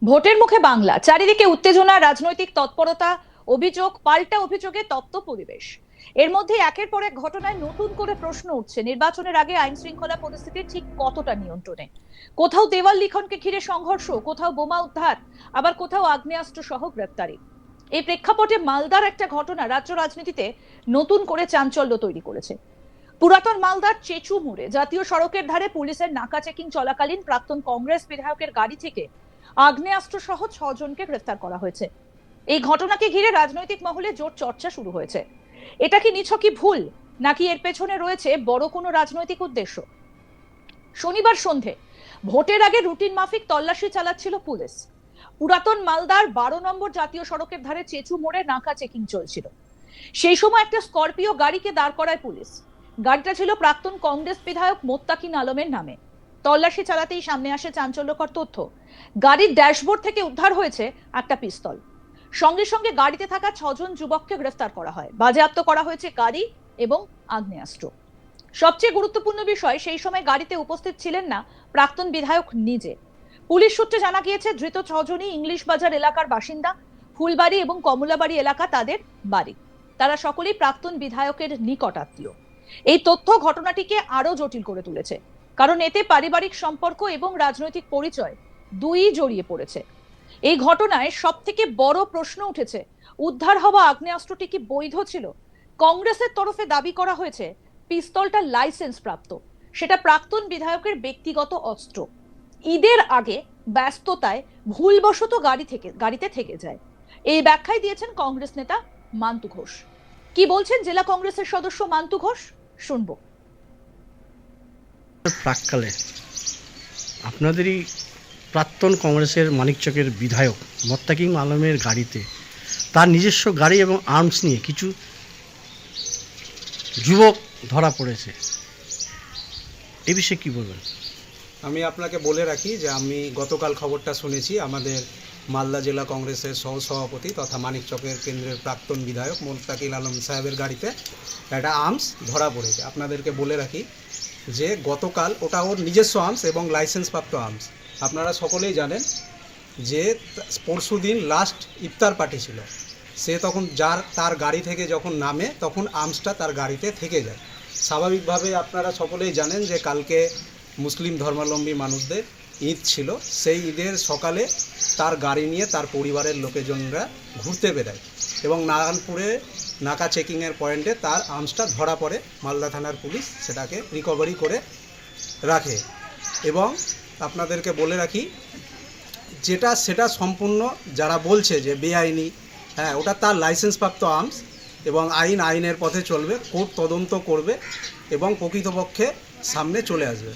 ভোটের মুখে বাংলা, চারিদিকে উত্তেজনা, রাজনৈতিক তৎপরতা, অভিযোগ পাল্টা অভিযোগে তপ্ত পরিবেশ। এর মধ্যে একের পর এক ঘটনায় নতুন করে প্রশ্ন উঠছে নির্বাচনের আগে আইন শৃঙ্খলা পরিস্থিতি ঠিক কতটা নিয়ন্ত্রণে। কোথাও দেওয়াল লিখনকে ঘিরে সংঘর্ষ, কোথাও বোমা উদ্ধার, আবার কোথাও আগ্নেয়াস্ত্র সহ গ্রেপ্তারি। এই প্রেক্ষাপটে মালদার একটা ঘটনা রাজ্য রাজনীতিতে নতুন করে চাঞ্চল্য তৈরি করেছে। পুরাতন মালদার চেচু মোড়ে জাতীয় সড়কের ধারে পুলিশের নাকা চেকিং চলাকালীন প্রাক্তন কংগ্রেস বিধায়কের গাড়ি থেকে আগ্নেয়াস্ত্র সহ 6 জনকে গ্রেফতার করা হয়েছে। এই ঘটনাকে ঘিরে রাজনৈতিক মহলে জোর চর্চা শুরু হয়েছে। এটা কি নিছকই ভুল, নাকি এর পেছনে রয়েছে বড় কোনো রাজনৈতিক উদ্দেশ্য? শনিবার সন্ধে ভোটের আগে রুটিন মাফিক তল্লাশি চালাচ্ছিল পুলিশ। পুরাতন মালদার 12 নম্বর জাতীয় সড়কের ধারে চেচু মোড়ে নাকা চেকিং চলছিল। সেই সময় একটা স্করপিও গাড়িকে দাঁড় করায় পুলিশ। গাড়িটা ছিল প্রাক্তন কংগ্রেস বিধায়ক মোত্তাকিন আলমের নামে। তল্লাশি চালাতেই সামনে আসে চাঞ্চল্যকর তথ্য। গাড়ির ড্যাশবোর্ড থেকে উদ্ধার হয়েছে একটা পিস্তল। সঙ্গে সঙ্গে গাড়িতে থাকা 6 জন যুবককে গ্রেফতার করা হয়। বাজেয়াপ্ত করা হয়েছে গাড়ি এবং আগ্নেয়াস্ত্র। সবচেয়ে গুরুত্বপূর্ণ বিষয়, সেই সময় গাড়িতে উপস্থিত ছিলেন না প্রাক্তন বিধায়ক নিজে। পুলিশ সূত্রে জানা গিয়েছে ধৃত 6 জনই ইংলিশ বাজার এলাকার বাসিন্দা। ফুলবাড়ি এবং কমলাবাড়ি এলাকা তাদের বাড়ি। তারা সকলেই প্রাক্তন বিধায়কের নিকট আত্মীয়। এই তথ্য ঘটনাটিকে আরো জটিল করে তুলেছে, কারণ এতে পারিবারিক সম্পর্ক এবং রাজনৈতিক পরিচয় দুই জড়িয়ে পড়েছে। এই ঘটনায় সব থেকে বড় প্রশ্ন উঠেছে, উদ্ধার হওয়া আগ্নেয়াস্ত্রটি কি বৈধ ছিল? কংগ্রেসের তরফে দাবি করা হয়েছে পিস্তলটা লাইসেন্স প্রাপ্ত, সেটা প্রাক্তন বিধায়কের ব্যক্তিগত অস্ত্র। ঈদের আগে ব্যস্ততায় ভুলবশত গাড়িতে থেকে যায়। এই ব্যাখ্যাই দিয়েছেন কংগ্রেস নেতা মান্তু ঘোষ। কি বলছেন জেলা কংগ্রেসের সদস্য মান্তু ঘোষ, শুনবো। প্রাককালে আপনাদেরই প্রাক্তন কংগ্রেসের মানিকচকের বিধায়ক মোত্তাকিম আলমের গাড়িতে তার নিজস্ব গাড়ি এবং আর্মস নিয়ে কিছু যুবক ধরা পড়েছে, এ বিষয়ে কী বলবেন? আমি আপনাকে বলে রাখি যে আমি গতকাল খবরটা শুনেছি, আমাদের মালদা জেলা কংগ্রেসের সহসভাপতি তথা মানিকচকের কেন্দ্রের প্রাক্তন বিধায়ক মোত্তাকিম আলম সাহেবের গাড়িতে একটা আর্মস ধরা পড়েছে। আপনাদেরকে বলে রাখি যে গতকাল ওটা ওর নিজস্ব আর্মস এবং লাইসেন্সপ্রাপ্ত আর্মস। আপনারা সকলেই জানেন যে পরশুদিন লাস্ট ইফতার পার্টি ছিল, সে তখন তার গাড়ি থেকে যখন নামে তখন আর্মসটা তার গাড়িতে থেকে যায়। স্বাভাবিকভাবে আপনারা সকলেই জানেন যে কালকে মুসলিম ধর্মাবলম্বী মানুষদের ঈদ ছিল, সেই ঈদের সকালে তার গাড়ি নিয়ে তার পরিবারের লোকজনরা ঘুরতে বেরোয় এবং নারায়ণপুরে নাকা চেকিংয়ের পয়েন্টে তার আর্মসটা ধরা পড়ে। মালদা থানার পুলিশ সেটাকে রিকভারি করে রাখে এবং আপনাদেরকে বলে রাখি সেটা সম্পূর্ণ যারা বলছে যে বেআইনি, হ্যাঁ, ওটা তার লাইসেন্সপ্রাপ্ত আর্মস এবং আইনের পথে চলবে, কোর্ট তদন্ত করবে এবং প্রকৃতপক্ষে সামনে চলে আসবে।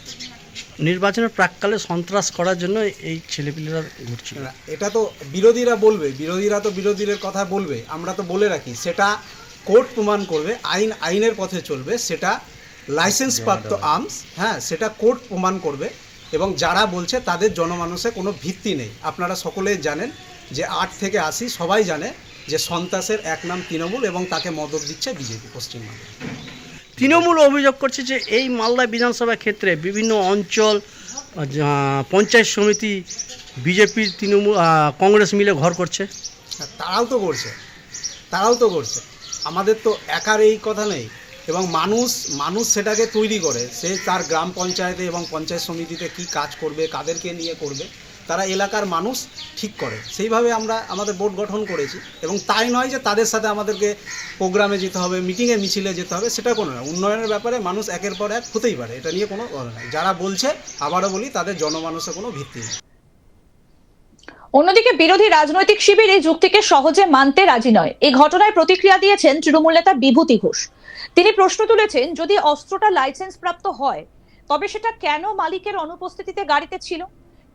নির্বাচনের প্রাককালে সন্ত্রাস করার জন্য এই ছেলেপিলেরা ঘুরছিল, এটা তো বিরোধীরা বলবে, বিরোধীরা তো বিরোধীদের কথা বলবে। আমরা তো বলে রাখি সেটা কোর্ট প্রমাণ করবে, আইনের পথে চলবে, সেটা লাইসেন্সপ্রাপ্ত আর্মস, হ্যাঁ, সেটা কোর্ট প্রমাণ করবে এবং যারা বলছে তাদের জনমানসে কোনো ভিত্তি নেই। আপনারা সকলেই জানেন যে 8 থেকে 80 সবাই জানে যে সন্ত্রাসের এক নাম তৃণমূল এবং তাকে মদত দিচ্ছে বিজেপি পশ্চিমবঙ্গে। তৃণমূল অভিযোগ করছে যে এই মালদা বিধানসভা ক্ষেত্রে বিভিন্ন অঞ্চল পঞ্চায়েত সমিতি বিজেপির তৃণমূল কংগ্রেস মিলে ঘর করছে। তারাও তো করছে, আমাদের তো একার এই কথা নেই এবং মানুষ সেটাকে তৈরি করে, সে তার গ্রাম পঞ্চায়েতে এবং পঞ্চায়েত সমিতিতে কি কাজ করবে, কাদেরকে নিয়ে করবে, তারা এলাকার মানুষ ঠিক করে। সেইভাবে আমরা আমাদের বোর্ড গঠন করেছি এবং তাই নয় যে তাদের সাথে আমাদেরকে প্রোগ্রামে যেতে হবে, মিটিংয়ে মিছিলে যেতে হবে, সেটা কোনো না। উন্নয়নের ব্যাপারে মানুষ একের পর এক হতেই পারে, এটা নিয়ে কোনো কথা নাই। যারা বলছে, আবারও বলি, তাদের জনমানসে কোনো ভিত্তি নেই। অন্যদিকে বিরোধী রাজনৈতিক শিবির এই যুক্তিকে সহজে মানতে রাজি নয়। এই ঘটনায় প্রতিক্রিয়া দিয়েছেন তৃণমূল নেতা বিভূতি ঘোষ। তিনি প্রশ্ন তুলেছেন, যদি অস্ত্রটা লাইসেন্স প্রাপ্ত হয় তবে সেটা কেন মালিকের অনুপস্থিতিতে গাড়িতে ছিল,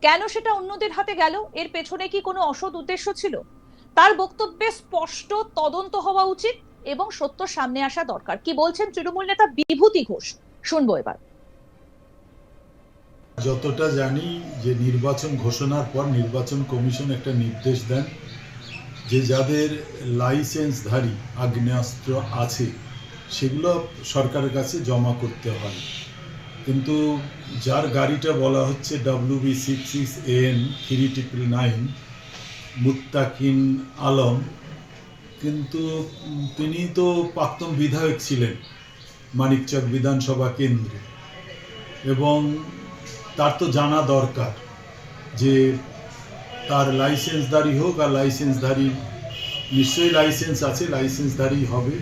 কেন সেটা অন্যদের হাতে গেল? এর পেছনে কি কোনো অসৎ উদ্দেশ্য ছিল? তার বক্তব্যে স্পষ্ট তদন্ত হওয়া উচিত এবং সত্য সামনে আসা দরকার। কি বলছেন তৃণমূল নেতা বিভূতি ঘোষ, শুনবো এবার। যতটা জানি যে নির্বাচন ঘোষণার পর নির্বাচন কমিশন একটা নির্দেশ দেন যে যাদের লাইসেন্সধারী আগ্নেয়াস্ত্র আছে সেগুলো সরকারের কাছে জমা করতে হয়। কিন্তু যার গাড়িটা বলা হচ্ছে WB66AN 3999 মুত্তাকিন আলম, কিন্তু তিনি তো প্রাক্তন বিধায়ক ছিলেন মানিকচক বিধানসভা কেন্দ্রে, এবং তার তো জানা দরকার যে তার লাইসেন্সধারী হোক আর লাইসেন্সধারী, নিশ্চয়ই লাইসেন্স আছে, লাইসেন্সধারী হবে,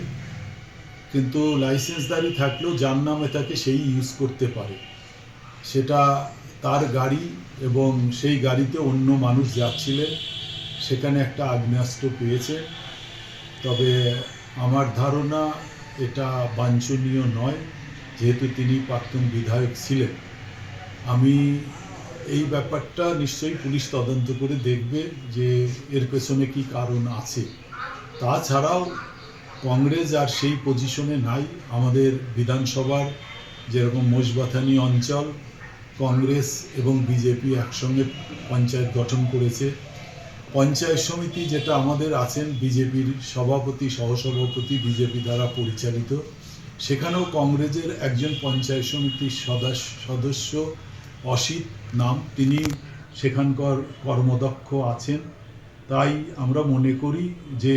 কিন্তু লাইসেন্সধারী থাকলেও যার নামে থাকে সেই ইউজ করতে পারে, সেটা তার গাড়ি, এবং সেই গাড়িতে অন্য মানুষ যাচ্ছিলেন, সেখানে একটা আগ্নেয়াস্ত্র পেয়েছে। তবে আমার ধারণা এটা বাঞ্ছনীয় নয়, যেহেতু তিনি প্রাক্তন বিধায়ক ছিলেন। আমি এই ব্যাপারটা নিশ্চয়ই পুলিশ তদন্ত করে দেখবে যে এর পেছনে কি কারণ আছে। তাছাড়াও কংগ্রেস আর সেই পজিশনে নাই। আমাদের বিধানসভার যেরকম মোষবাথানি অঞ্চল, কংগ্রেস এবং বিজেপি একসঙ্গে পঞ্চায়েত গঠন করেছে। পঞ্চায়েত সমিতি যেটা আমাদের আছেন, বিজেপির সভাপতি সহসভাপতি বিজেপি দ্বারা পরিচালিত, সেখানেও কংগ্রেসের একজন পঞ্চায়েত সমিতির সদস্য অসিত নাম, তিনি সেখানকার কর্মদক্ষ আছেন। তাই আমরা মনে করি যে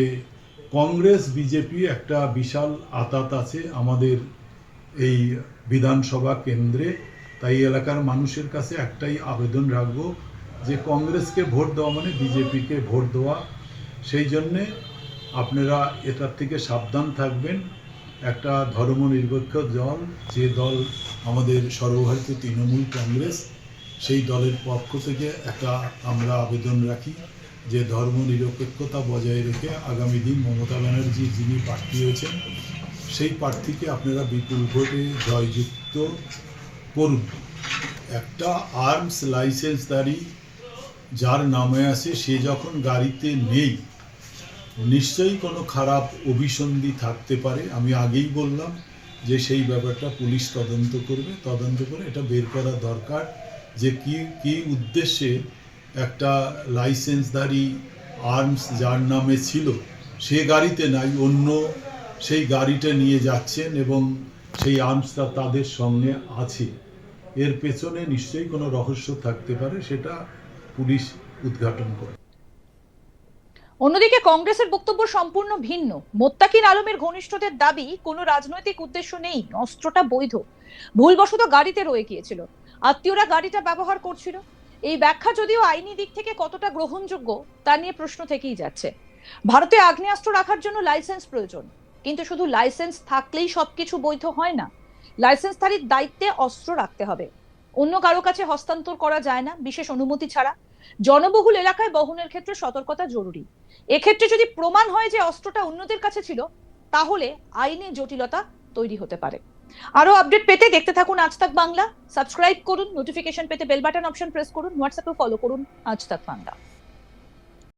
কংগ্রেস বিজেপি একটা বিশাল আঁতাত আছে আমাদের এই বিধানসভা কেন্দ্রে। তাই এলাকার মানুষের কাছে একটাই আবেদন রাখবো যে কংগ্রেসকে ভোট দেওয়া মানে বিজেপিকে ভোট দেওয়া। সেই জন্যে আপনারা এটার থেকে সাবধান থাকবেন। একটা ধর্মনিরপেক্ষ দল, যে দল আমাদের সর্বভারতীয় তৃণমূল কংগ্রেস, সেই দলের পক্ষ থেকে একটা আমরা আবেদন রাখি যে ধর্মনিরপেক্ষতা বজায় রেখে আগামী দিন মমতা ব্যানার্জি যিনি প্রার্থী হয়েছেন, সেই প্রার্থীকে আপনারা বিপুল ভোটে জয়যুক্ত করুন। একটা আর্মস লাইসেন্সধারী যার নামে আছে, সে যখন গাড়িতে নেই, নিশ্চয়ই কোনো খারাপ অভিসন্ধি থাকতে পারে। আমি আগেই বললাম যে সেই ব্যাপারটা পুলিশ তদন্ত করবে, তদন্ত করে এটা বের করা দরকার যে কি উদ্দেশ্যে একটা লাইসেন্সধারী আর্মস যার নামে ছিল সে গাড়িতে নাই, অন্য সেই গাড়িটা নিয়ে যাচ্ছেন এবং সেই আর্মসটা তাদের সঙ্গে আছে। এর পেছনে নিশ্চয়ই কোনো রহস্য থাকতে পারে, সেটা পুলিশ উদ্ঘাটন করে। অন্যদিকে কংগ্রেসের বক্তব্য সম্পূর্ণ ভিন্ন। মোত্তাকিন আলমের ঘনিষ্ঠদের দাবি কোনো রাজনৈতিক উদ্দেশ্য নেই, অস্ত্রটা বৈধ, ভুলবশত গাড়িতে রয়ে গিয়েছিল, আত্মীয়রা গাড়িটা ব্যবহার করছিল। এই ব্যাখ্যা যদিও আইনি দিক থেকে কতটা গ্রহণযোগ্য তা নিয়ে প্রশ্ন থেকেই যাচ্ছে। ভারতে আগ্নেয়াস্ত্র রাখার জন্য লাইসেন্স প্রয়োজন, কিন্তু শুধু লাইসেন্স থাকলেই সবকিছু বৈধ হয় না। লাইসেন্সধারীর দায়িত্বে অস্ত্র রাখতে হবে, অন্য কারো কাছে হস্তান্তর করা যায় না বিশেষ অনুমতি ছাড়া। জনবহুল এলাকায় বহনের ক্ষেত্রে সতর্কতা জরুরি। এক্ষেত্রে যদি প্রমাণ হয় যে অস্ত্রটা অন্যদের কাছে ছিল, তাহলে আইনি জটিলতা তৈরি হতে পারে। আরো আপডেট পেতে দেখতে থাকুন আজ তাক বাংলা। সাবস্ক্রাইব করুন, নোটিফিকেশন পেতে বেল বাটন অপশন প্রেস করুন, হোয়াটসঅ্যাপে ফলো করুন আজ তাক বাংলা।